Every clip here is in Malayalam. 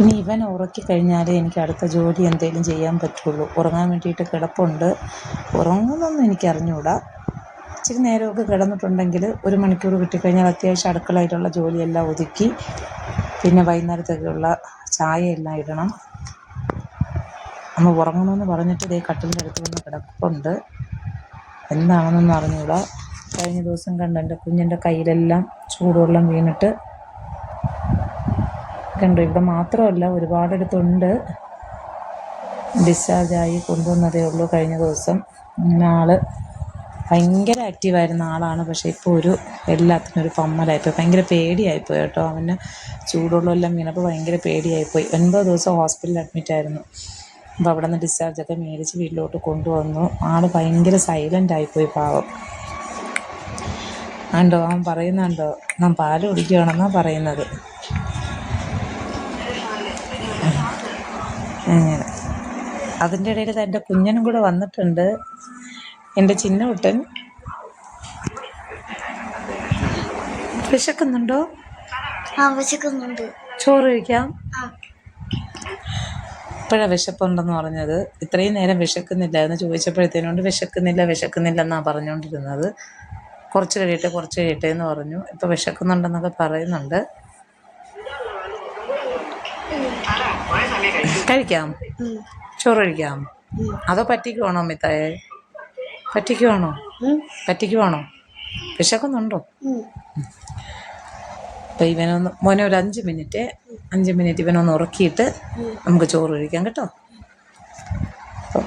ഇനി ഇവൻ ഉറക്കിക്കഴിഞ്ഞാലേ എനിക്ക് അടുത്ത ജോലി എന്തെങ്കിലും ചെയ്യാൻ പറ്റുള്ളൂ. ഉറങ്ങാൻ വേണ്ടിയിട്ട് കിടപ്പുണ്ട്. ഉറങ്ങുന്നൊന്നും എനിക്കറിഞ്ഞുകൂടാ. ഇച്ചിരി നേരമൊക്കെ കിടന്നിട്ടുണ്ടെങ്കിൽ 1 മണിക്കൂർ കിട്ടിക്കഴിഞ്ഞാൽ അത്യാവശ്യം അടുക്കളയിലുള്ള ജോലിയെല്ലാം ഒതുക്കി പിന്നെ വൈകുന്നേരത്തേക്കുള്ള ചായയെല്ലാം ഇടണം. നമ്മൾ ഉറങ്ങണമെന്ന് പറഞ്ഞിട്ട് ഇതേ കട്ടിലിൻ്റെ അടുത്ത് വന്ന് കിടപ്പുണ്ട്. എന്താണെന്നൊന്നും അറിഞ്ഞുകൂടാ. കഴിഞ്ഞ ദിവസം കണ്ട് എൻ്റെ കുഞ്ഞിൻ്റെ കയ്യിലെല്ലാം ചൂടുവെള്ളം വീണിട്ട് കണ്ടു. ഇവിടെ മാത്രമല്ല, ഒരുപാടിടത്തുണ്ട്. ഡിസ്ചാർജായി കൊണ്ടുവന്നതേ ഉള്ളൂ കഴിഞ്ഞ ദിവസം. ഇങ്ങനെ ആൾ ഭയങ്കര ആക്റ്റീവായിരുന്ന ആളാണ്. പക്ഷേ ഇപ്പോൾ എല്ലാത്തിനും ഒരു പമ്മലായിപ്പോയി. ഭയങ്കര പേടിയായിപ്പോയി കേട്ടോ. അവന് ചൂടുവെള്ളമെല്ലാം വീണപ്പോൾ ഭയങ്കര പേടിയായിപ്പോയി. 9 ദിവസം ഹോസ്പിറ്റലിൽ അഡ്മിറ്റായിരുന്നു. അപ്പോൾ അവിടെ നിന്ന് ഡിസ്ചാർജൊക്കെ മേടിച്ച് വീട്ടിലോട്ട് കൊണ്ടുവന്നു. ആൾ ഭയങ്കര സൈലൻ്റായിപ്പോയി പാവം. കണ്ടോ, അവൻ പറയുന്നുണ്ടോ, ഞാൻ പാല് കുടിക്കുകയാണെന്നാണ് പറയുന്നത്. അങ്ങനെ അതിൻ്റെ ഇടയിൽ എൻ്റെ കുഞ്ഞനും കൂടെ വന്നിട്ടുണ്ട്. എൻ്റെ ചിന്നകുട്ടൻ. വിശക്കുന്നുണ്ടോ? വിശക്കുന്നുണ്ട്. ചോറ് കഴിക്കാം. ഇപ്പോഴാണ് വിശപ്പുണ്ടെന്ന് പറഞ്ഞത്. ഇത്രയും നേരം വിശക്കുന്നില്ല എന്ന് ചോദിച്ചപ്പോഴത്തേനോണ്ട് വിശക്കുന്നില്ലെന്നാണ് പറഞ്ഞുകൊണ്ടിരുന്നത്. കുറച്ച് കഴിയട്ടെ എന്ന് പറഞ്ഞു. ഇപ്പോൾ വിശക്കുന്നുണ്ടെന്നൊക്കെ പറയുന്നുണ്ട്. കഴിക്കാം. ചോറ് കഴിക്കാം. അതോ പറ്റിക്കുവാണോ മിത്തായെ? പറ്റിക്കുവാണോ? വിശക്കുന്നുണ്ടോ? അപ്പം മോനെ ഒരു 5 മിനിറ്റ് ഇവനൊന്ന് ഉറക്കിയിട്ട് നമുക്ക് ചോറ് കഴിക്കാം കേട്ടോ. അപ്പം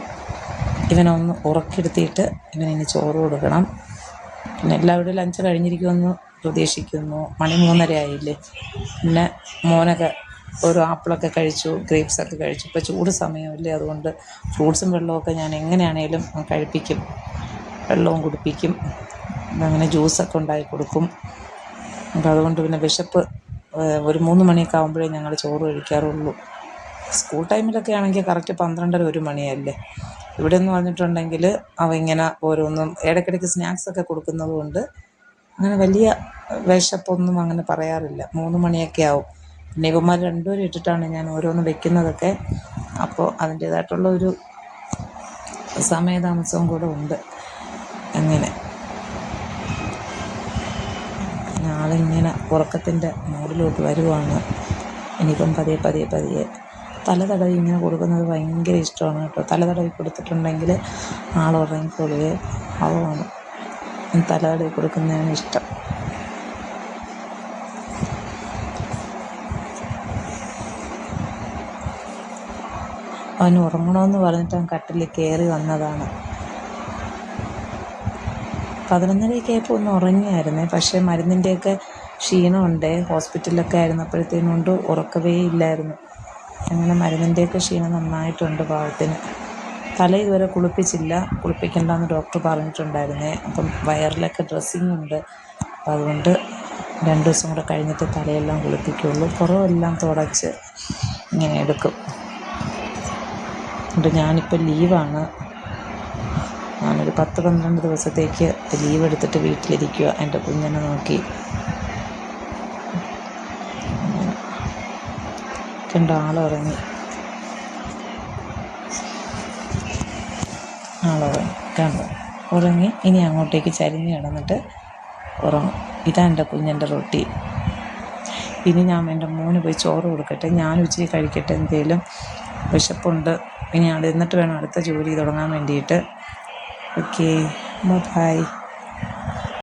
ഇവനൊന്ന് ഉറക്കിയെടുത്തിട്ട് ഇവനിനി ചോറ് കൊടുക്കണം. പിന്നെ എല്ലാവരുടെയും ലഞ്ച് കഴിഞ്ഞിരിക്കുമെന്ന് പ്രതീക്ഷിക്കുന്നു. മണി 3:30 ആയില്ലേ. പിന്നെ മോനൊക്കെ ഒരു ആപ്പിളൊക്കെ കഴിച്ചു, ഗ്രേപ്സൊക്കെ കഴിച്ചു. ഇപ്പോൾ ചൂട് സമയമല്ലേ, അതുകൊണ്ട് ഫ്രൂട്ട്സും വെള്ളമൊക്കെ ഞാൻ എങ്ങനെയാണേലും കഴിപ്പിക്കും. വെള്ളവും കുടിപ്പിക്കും. അങ്ങനെ ജ്യൂസൊക്കെ ഉണ്ടാക്കി കൊടുക്കും. അപ്പോൾ അതുകൊണ്ട് പിന്നെ വിശപ്പ് ഒരു 3 മണിയൊക്കെ ആകുമ്പോഴേ ഞങ്ങൾ ചോറ് കഴിക്കാറുള്ളൂ. സ്കൂൾ ടൈമിലൊക്കെ ആണെങ്കിൽ കറക്റ്റ് 12:30 1 മണിയല്ലേ. ഇവിടെ എന്ന് പറഞ്ഞിട്ടുണ്ടെങ്കിൽ അവ ഇങ്ങനെ ഓരോന്നും ഇടയ്ക്കിടയ്ക്ക് സ്നാക്സൊക്കെ കൊടുക്കുന്നത് കൊണ്ട് അങ്ങനെ വലിയ വിശപ്പൊന്നും അങ്ങനെ പറയാറില്ല. 3 മണിയൊക്കെ ആവും. പിന്നെ ഇവന്മാർ 2 പേരും ഇട്ടിട്ടാണ് ഞാൻ ഓരോന്ന് വെക്കുന്നതൊക്കെ. അപ്പോൾ അതിൻ്റേതായിട്ടുള്ള ഒരു സമയതാമസവും കൂടെ ഉണ്ട്. അങ്ങനെ ആളിങ്ങനെ ഉറക്കത്തിൻ്റെ മൂഡിലോട്ട് വരുവാണ്. ഇനിയിപ്പം പതിയെ തല തടവി ഇങ്ങനെ കൊടുക്കുന്നത് ഭയങ്കര ഇഷ്ടമാണ് കേട്ടോ. തല തടവി കൊടുത്തിട്ടുണ്ടെങ്കിൽ ആൾ ഉറങ്ങിക്കൊള്ളുകയെ. അവളാണ് തല തടവി കൊടുക്കുന്നതാണ് ഇഷ്ടം. അവന് ഉറങ്ങണമെന്ന് പറഞ്ഞിട്ട് അവൻ കട്ടിലിൽ കയറി വന്നതാണ്. 11:30 ആയപ്പോൾ ഒന്ന് ഉറങ്ങിയായിരുന്നേ. പക്ഷേ മരുന്നിൻ്റെയൊക്കെ ക്ഷീണമുണ്ട്. ഹോസ്പിറ്റലിലൊക്കെ ആയിരുന്നപ്പോഴത്തേനുകൊണ്ട് ഉറക്കവേ ഇല്ലായിരുന്നു. അങ്ങനെ മരുന്നിൻ്റെയൊക്കെ ക്ഷീണം നന്നായിട്ടുണ്ട് പാവത്തിന്. തല ഇതുവരെ കുളിപ്പിച്ചില്ല. കുളിപ്പിക്കണ്ടെന്ന് ഡോക്ടർ പറഞ്ഞിട്ടുണ്ടായിരുന്നേ. അപ്പം വയറിലൊക്കെ ഡ്രസ്സിങ് ഉണ്ട്. അപ്പം അതുകൊണ്ട് 2 ദിവസം കൂടെ കഴിഞ്ഞിട്ട് തലയെല്ലാം കുളിപ്പിക്കുകയുള്ളൂ. പുറമെല്ലാം തുടച്ച് ഇങ്ങനെ എടുക്കും. എന്നിട്ട് ഞാനിപ്പോൾ ലീവാണ്. ഞാനൊരു 10-12 ദിവസത്തേക്ക് ലീവ് എടുത്തിട്ട് വീട്ടിലിരിക്കുക എൻ്റെ കുഞ്ഞിനെ നോക്കി. കണ്ടോ, ആളുറങ്ങി. കണ്ടോ, ഉറങ്ങി. ഇനി അങ്ങോട്ടേക്ക് ചരിഞ്ഞ് കിടന്നിട്ട് ഉറങ്ങും. ഇതാണ് എൻ്റെ കുഞ്ഞിൻ്റെ റൊട്ടീൻ. ഇനി ഞാൻ എൻ്റെ മോന് പോയി ചോറ് കൊടുക്കട്ടെ. ഞാൻ ഉച്ചയ്ക്ക് കഴിക്കട്ടെ. എന്തേലും വിശപ്പുണ്ട്. ഇനി അവിടെ ഇരുന്നിട്ട് വേണം അടുത്ത ജോലി തുടങ്ങാൻ വേണ്ടിയിട്ട്. Okay, by.